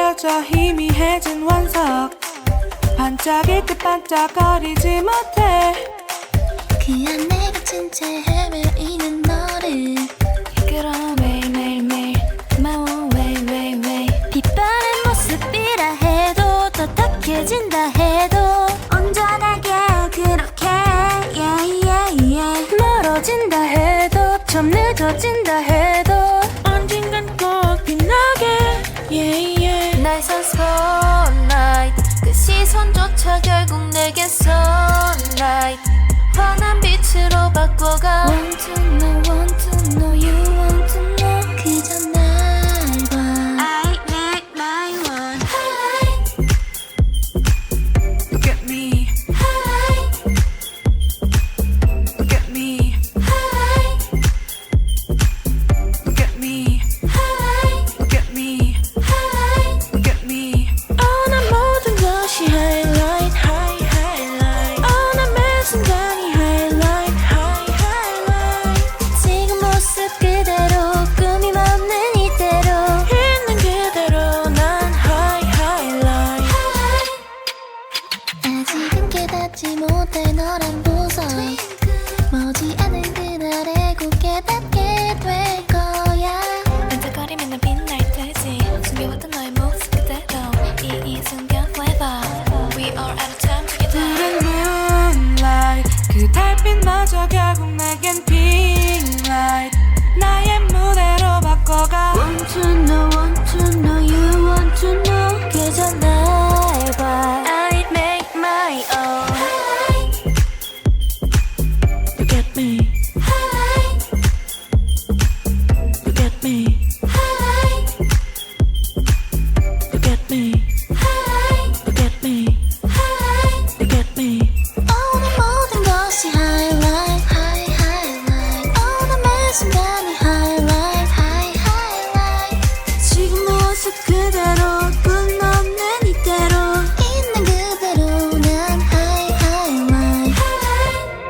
느껴져 희미해진 원석 반짝일 듯 반짝거리지 못해 그냥 내가 진짜 헤매이는 너를 이끌어 매일매일매일 고마워 왜 빛바랜 모습이라 해도 더 탁해진다 해도 온전하게 그렇게 멀어진다 해도 좀 늦어진다 해도 언젠간 꼭 빛나게 날 선 spotlight 그 시선조차 결국 내게 sunlight 환한 빛으로 바꿔가 Want to know, you want to know 그저 날 봐 I make my one highlight Look at me highlight Look at me highlight Look at me highlight Look at me highlight Look at me 난 모든 것이 highlight highlight 난 매 순간이 highlight highlight 지금 모습 그대로 꾸밈 없는 이대로 있는 그대로 난 highlight 아직은 깨닫지 못할 너란 보석 머지않은 그날에 곧 깨닫게 될 거야 반짝거리면 난 빛날 테지 숨겨왔던 너의 모습 그대로 이 순간 forever We are out of time together 푸른 moonlight 그 달빛마저 결국 내겐 pink light 나의 무대로 바꿔가 Want to know, you want to know 그저 날 봐 I make my own highlight Look at me highlight Look at me highlight Look at me highlight Look at me highlight Look at me 오늘 모든 것이 highlight highlight 오늘 매 순간이 highlight highlight 지금 모습 그대로 꿈 없는 이대로 있는 그대로 난 highlight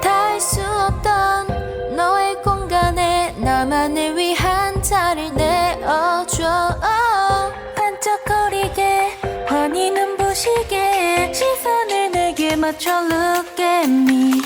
닿을 수 없던 너의 공간에 나만을 위한 자리를 내어줘 반짝거리게 환히 눈부시게 시선을 내게 맞춰 Look at me